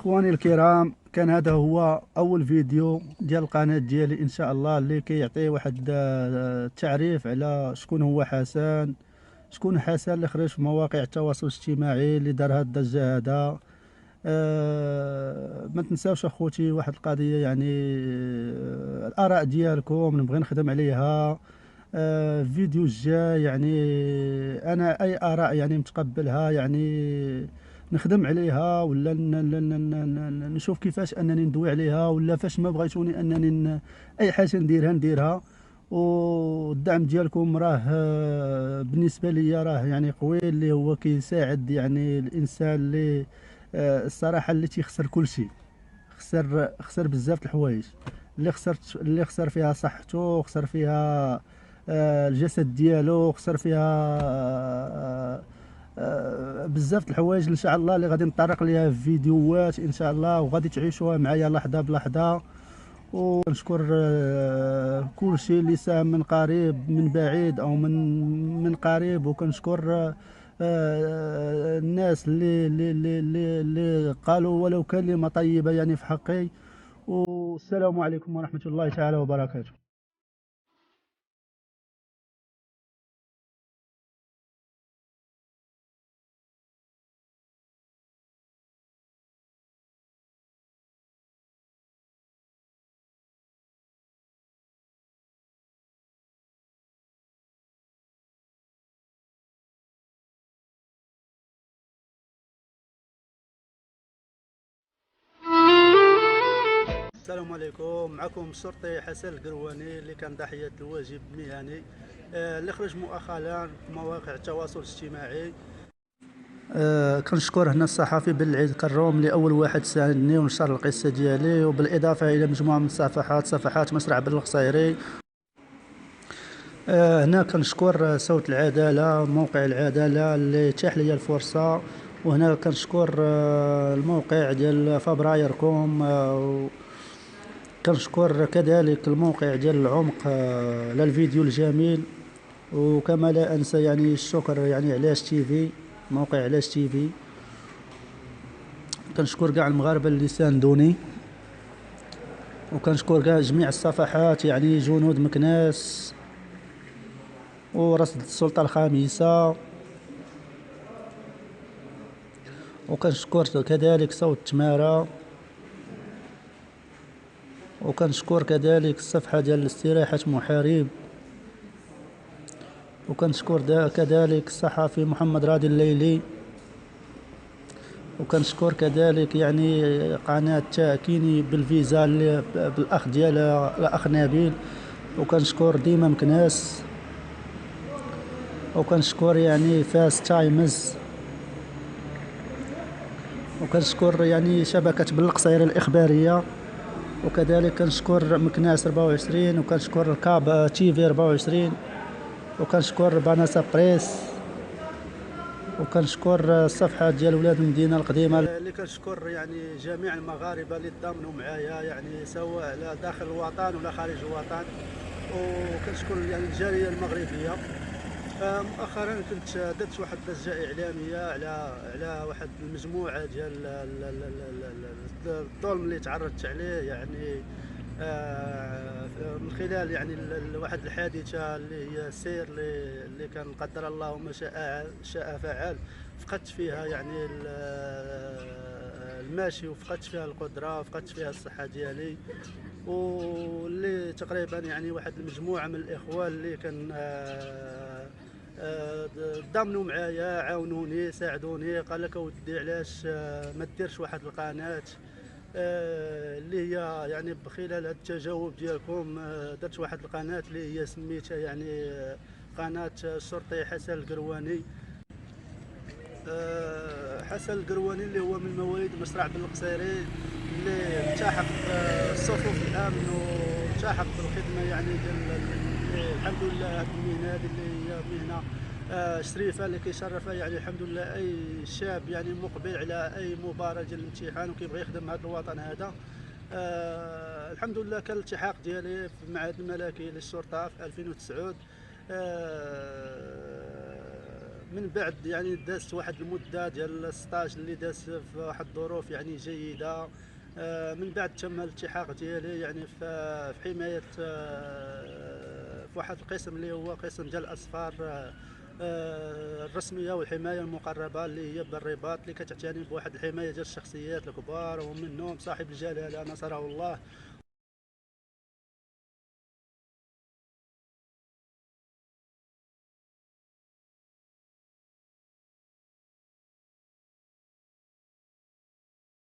اخواني الكرام، كان هذا هو اول فيديو ديال القناه ديالي ان شاء الله، اللي كيعطي واحد التعريف على شكون حسن اللي خرج في مواقع التواصل الاجتماعي اللي دار هاد الضجه هذا. ما تنساوش اخوتي واحد القضيه، يعني الاراء ديالكم نبغي نخدم عليها. الفيديو الجاي يعني انا اي اراء يعني متقبلها، يعني نخدم عليها، ولا نشوف كيفاش انني ندوي عليها، ولا فاش ما بغيتوني انني اي حاجه نديرها. والدعم ديالكم راه بالنسبه لي راه يعني قوي، اللي هو كيساعد يعني الانسان اللي الصراحه اللي تيخسر كل شيء. خسر بزاف د الحوايج، اللي خسر فيها صحته، خسر فيها الجسد ديالو، خسر فيها بزاف د الحوايج ان شاء الله اللي غادي نطرق ليها في فيديوهات ان شاء الله، وغادي تعيشوها معايا لحظه بلحظه. ونشكر كل شيء اللي ساهم من قريب من بعيد او من قريب، وكنشكر الناس اللي قالوا ولو كلمة طيبة يعني في حقي. والسلام عليكم ورحمة الله تعالى وبركاته. السلام عليكم، معكم الشرطي حسن القرواني اللي كان ضحية الواجب المهني اللي خرج مؤخرا في مواقع التواصل الاجتماعي. كنشكر هنا الصحفي بالعيد كروم اللي اول واحد ساعدني ونشر القصه ديالي، وبالاضافه الى مجموعه من صفحات مسرع بن القصيري. هنا كنشكر صوت العداله، موقع العداله اللي تاح لي الفرصه. وهنا كنشكر الموقع ديال فبرايركم، كنشكر كذلك الموقع ديال العمق للفيديو الجميل. وكما لا انسى يعني الشكر يعني علاش تيفي، موقع علاش تيفي. كنشكر كاع المغاربه اللي ساندوني، وكنشكر كاع جميع الصفحات، يعني جنود مكناس ورصد السلطه الخامسه. وكنشكر كذلك صوت تمارا، وكنشكر كذلك الصفحه ديال استراحه محارب، وكنشكر كذلك الصحفي محمد راضي الليلي، وكنشكر كذلك يعني قناه تاكيني بالفيزا بالاخ ديال الاخ نبيل، وكنشكر ديما مكناس، وكنشكر يعني فاس تايمز، وكنشكر يعني شبكه بن القصير الاخباريه، وكذلك كنشكر مكناس 24، وكنشكر الكاب تيفي 24، وكنشكر باناسا بريس، وكنشكر الصفحه ديال ولاد المدينه القديمه اللي كنشكر يعني جميع المغاربه اللي تضامنوا معايا، يعني سواء لا داخل الوطن ولا خارج الوطن. وكنشكر يعني الجاليه المغربيه. مؤخرا كنت درت واحد الضجه اعلاميه على واحد المجموعه ديال الظلم اللي تعرضت عليه، يعني من خلال يعني واحد الحادثه اللي هي سير اللي كان قدر الله ما شاء فعل. فقدت فيها يعني الماشي، وفقدت فيها القدره، وفقدت فيها الصحه ديالي. واللي تقريبا يعني واحد المجموعه من الاخوان اللي كان ضامنوا معايا، عاونوني، ساعدوني، قال لك اودي علاش ما ديرش واحد القناه اللي هي يعني بخلال هذا التجاوب ديالكم درت واحد القناه اللي هي سميتها يعني قناه الشرطي حسن القرواني. حسن القرواني اللي هو من مواليد مسرع بن القصيري، اللي التحق بصفوف الامن والتحق بالخدمه يعني ديال الحمد لله. هذه المهنه هذه اللي هي مهنه شريفه اللي كيشرفها يعني الحمد لله اي شاب يعني مقبل على اي مباراه ديال الامتحان وكيبغي يخدم هذا الوطن هذا. الحمد لله كان الالتحاق ديالي في المعهد الملكي للشرطه في 2009. من بعد يعني دازت واحد المده ديال الستاج اللي داز في واحد الظروف يعني جيده. من بعد تم الالتحاق ديالي يعني في حمايه، في واحد القسم اللي هو قسم ديال الاسفار الرسميه والحمايه المقربه، اللي هي بالرباط، اللي كتعتني بواحد الحمايه ديال الشخصيات الكبار، ومنهم صاحب الجلاله نصره الله.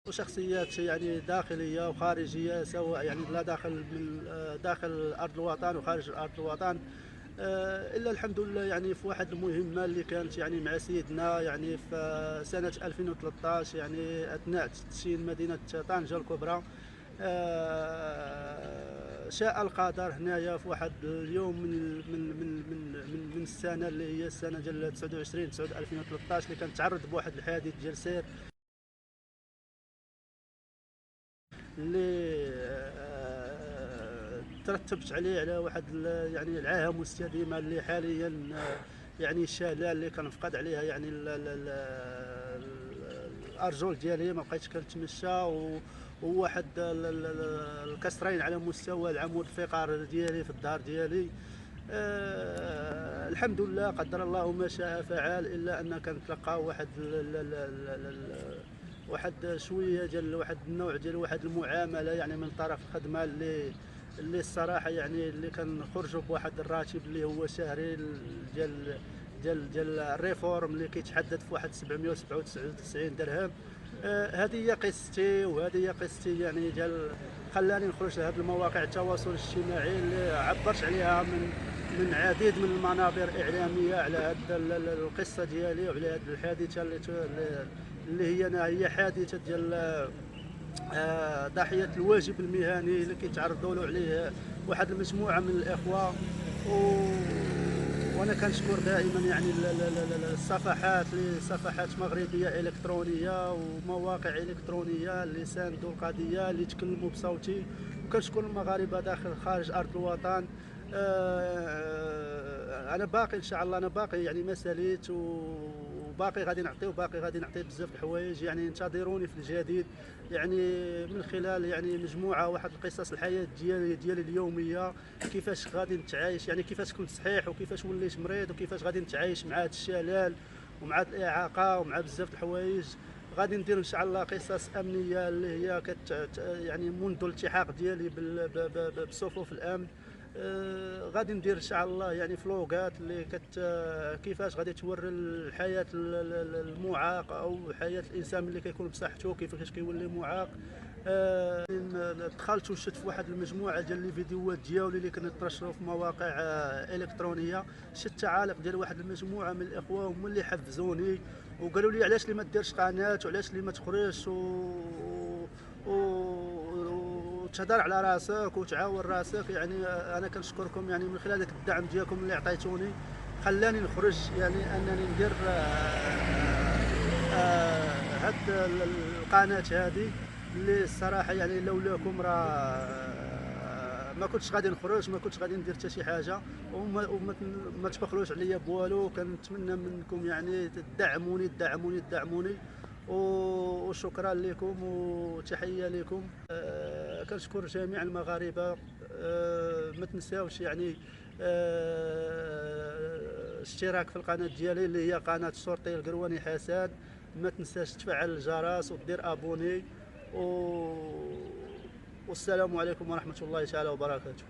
وشخصيات يعني داخليه وخارجيه، سواء يعني لا داخل من داخل ارض الوطن وخارج ارض الوطن. الا الحمد لله يعني في واحد المهمه اللي كانت يعني مع سيدنا يعني في سنه 2013، يعني اثناء تدشين مدينه طنجه الكبرى. شاء القدر هنايا في واحد اليوم من السنه اللي هي السنه ديال 29 9 2013، اللي كان تعرض بواحد الحادث ديال سير اللي ترتبت عليه على واحد يعني العاهه مستديمه، اللي حاليا يعني الشلال اللي كنفقد عليها يعني الارجل ديالي، ما بقيتش كنتمشى، وواحد الكسرين على مستوى العمود الفقري ديالي في الظهر ديالي. الحمد لله، قدر الله ما شاء فعل، الا ان كنتلقى واحد شويه ديال واحد النوع ديال واحد المعامله يعني من طرف الخدمه، اللي الصراحه يعني اللي كنخرجوا بواحد الراتب اللي هو شهري ديال الريفورم، اللي كيتحدد في واحد 797 درهم. هذه هي قصتي، وهذه هي قصتي يعني ديال خلاني نخرج لهذه المواقع التواصل الاجتماعي، اللي عبرت عليها من عديد من المنابر اعلاميه على هذه القصه ديالي، وعلى هذه الحادثه اللي هي حادثه ديال ضحيه الواجب المهني اللي كيتعرضوا له عليه واحد المجموعه من الاخوه. وانا كنشكر دائما يعني الصفحات، صفحات مغربيه الكترونيه ومواقع الكترونيه اللي ساندوا القضيه، اللي تكلموا بصوتي. وكنشكر المغاربه داخل خارج ارض الوطن. انا باقي ان شاء الله، انا باقي يعني ما ساليت، وباقي غادي نعطي، وباقي غادي نعطي بزاف الحوايج. يعني انتظروني في الجديد، يعني من خلال يعني مجموعه واحد القصص الحياه ديالي اليوميه، كيفاش غادي نتعايش، يعني كيفاش كنت صحيح وكيفاش وليت مريض، وكيفاش غادي نتعايش مع هذا الشلال ومع هذه الاعاقه ومع بزاف الحوايج. غادي ندير ان شاء الله قصص امنيه اللي هي يعني منذ الالتحاق ديالي بصفوف الامن. غادي ندير ان شاء الله يعني فلوغات اللي كيفاش غادي توري الحياه المعاق، او حياه الانسان اللي كيكون بصحته كيفاش كيولي معاق. دخلت وشفت في واحد المجموعه ديال لي فيديوهات ديالي اللي كنتنشروا في مواقع الكترونيه. شفت تعاليق ديال واحد المجموعه من الاخوه، هما اللي حفزوني وقالوا لي علاش لي ما ديرش قناه، وعلاش لي ما تخرجش وتهضر على راسك وتعاون راسك. يعني انا كنشكركم يعني من خلال ذاك الدعم ديالكم اللي عطيتوني، خلاني نخرج يعني انني ندير هاد القناه هذه، اللي الصراحه يعني لولاكم راه ما كنتش غادي نخرج، ما كنتش غادي ندير حتى شي حاجه، وما تبخلوش عليا بوالو. كنتمنى منكم يعني تدعموني تدعموني تدعموني، وشكرا لكم وتحيه لكم. كنشكر جميع المغاربه. ما تنساوش يعني اشتراك في القناه ديالي اللي هي قناه شرطي القرواني حسن. ما تنساش تفعل الجرس ودير ابوني، والسلام عليكم ورحمه الله تعالى وبركاته.